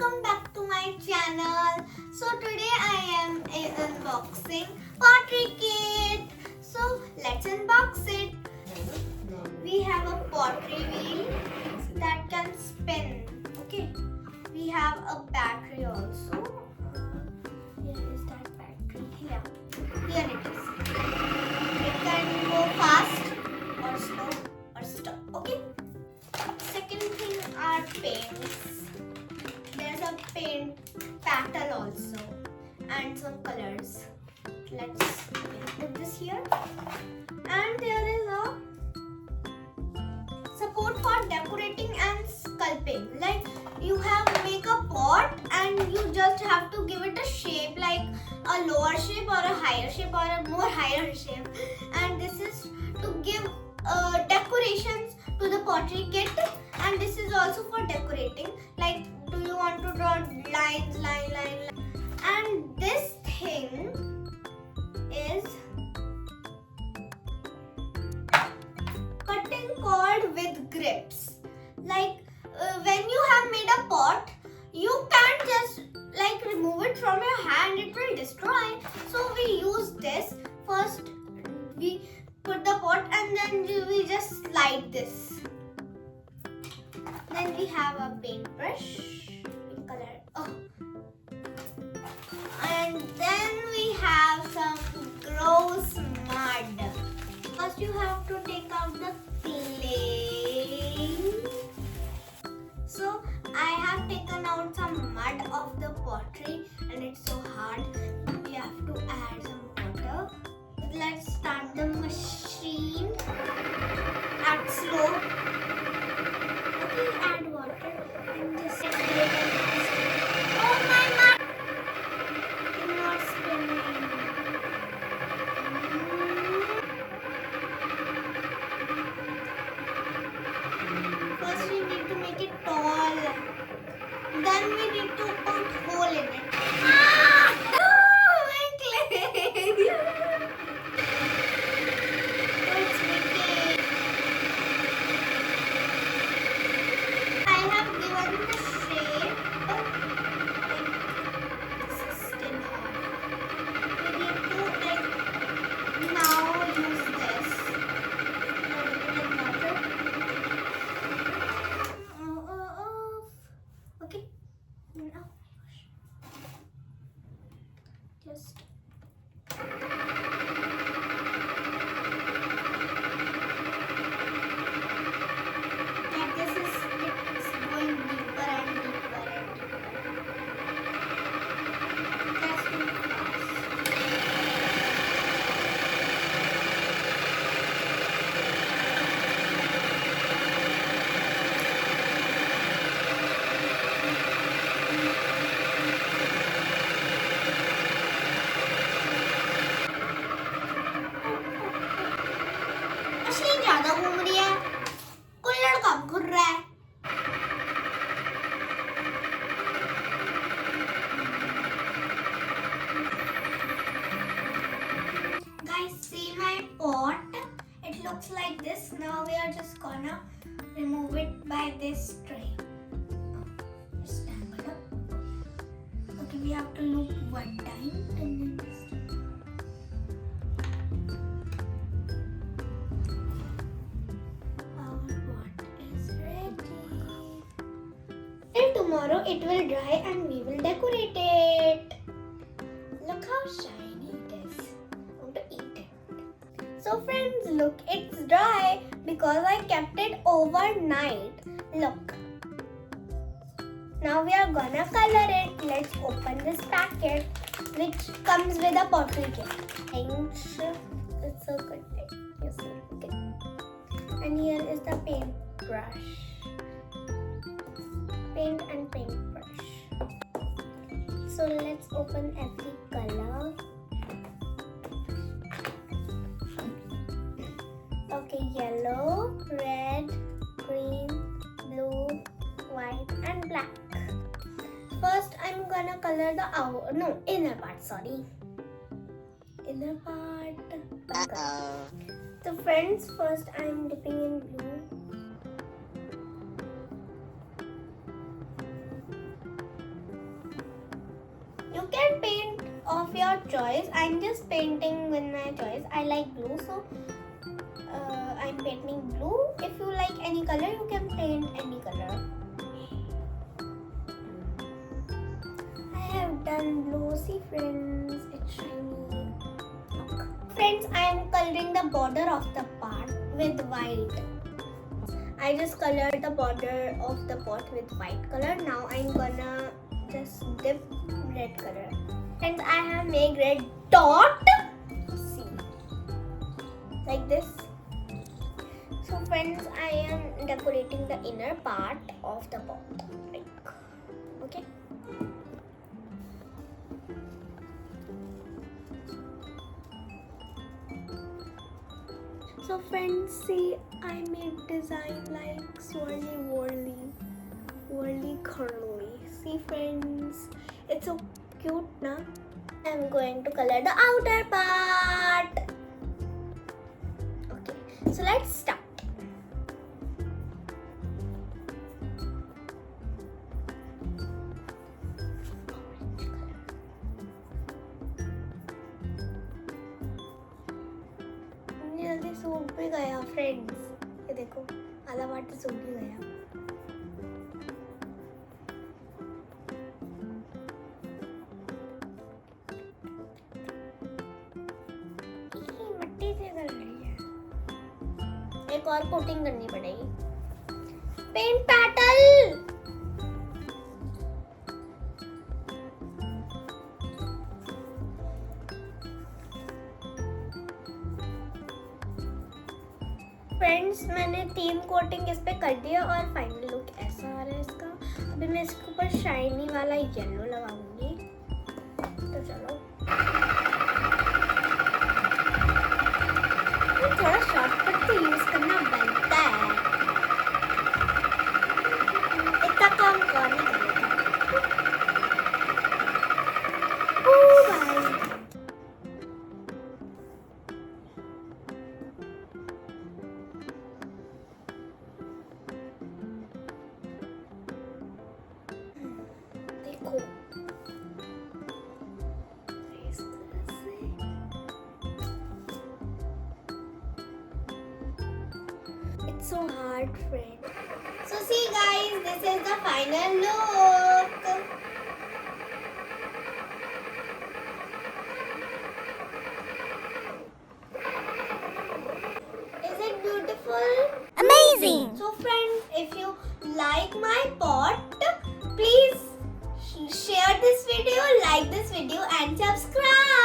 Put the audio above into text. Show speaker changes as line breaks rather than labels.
welcome back to my channel. So today I am unboxing pottery kit. So let's unbox it. We have a pottery wheel that can spin. Okay. We have a battery also. Here is that battery. Here it is. It can go fast or slow or stop. Okay. Second thing are paints. There's a paint paddle also and some colors. Let's put this here. And there is a support for decorating and sculpting. Like you have make a pot and you just have to give it a shape, like a lower shape or a higher shape or a more higher shape. And this is to give decorations to the pottery kit, and this is also for decorating. Like, do you want to draw line. And this thing is cutting cord with grips. Like when you have made a pot, you can't just like remove it from your hand, it will destroy. So we use this. First we put the pot and then we just slide this. Then we have a paintbrush, pink color. Oh. And then we have some gross mud. First you have to take out the clay. So I have taken out some mud of the pottery and it's so hard. We have to add some water. Let's start the machine at slow. Okay, add water and just oh my god! Not spinning. First we need to make it tall. Then we need to put hole in it. Ah! Oh, my clay! It's wicked. I have given the shape. This is still hard. We need to now use this. Okay. Now just like this is it's going deeper and deeper and deeper. That's too fast. Machine ज्यादा घूम रही है, कुल्हड़ कम घूम रहा है. Guys, see my pot? It looks like this. Now we are just gonna remove it by this tray. Just stand up. Okay, we have to loop one time and then just. Tomorrow it will dry and we will decorate it. Look how shiny it is. I want to eat it. So friends, look, it's dry because I kept it overnight. Look. Now we are gonna color it. Let's open this packet which comes with a pottery kit. It's so good. You see. Okay. And here is the paintbrush. Paint and paintbrush. So let's open every color. Okay, yellow, red, green, blue, white and black. First I'm gonna color the inner part, sorry. Inner part. So friends, first I'm dipping in blue. You can paint of your choice. I'm just painting with my choice. I like blue, so I'm painting blue. If you like any color, you can paint any color. I have done blue. See friends, it's shiny. Look. Friends, I am coloring the border of the part with white. I just colored the border of the pot with white color. Now I'm gonna just dip red color. And I have made red dot. See, like this. So friends, I am decorating the inner part of the pot. Like, okay. So friends, see, I made design like swirly, whirly, curly. See friends, it's so cute, na? I'm going to color the outer part. Okay, so let's start. जल्दी सूख भी गया friends, ये देखो आधा part सूख भी गया. मिट्टी से कर रही है, एक और कोटिंग करनी पड़ेगी. Paint petal. फ्रेंड्स, मैंने 3 कोटिंग इस पे कर दिया और फाइनल लुक ऐसा आ रहा है इसका. अभी मैं इसके ऊपर शाइनी वाला येलो लगाऊंगी. तो चलो, थोड़ा शॉर्टकट तो यूज करना बनता है. इतना काम कौन नहीं करेगा. ओह भाई, देखो इस तरह से. It's so hard, friend. So see guys, this is the final look. Is it beautiful?
Amazing!
So friends, if you like my pot, please share this video, like this video and subscribe.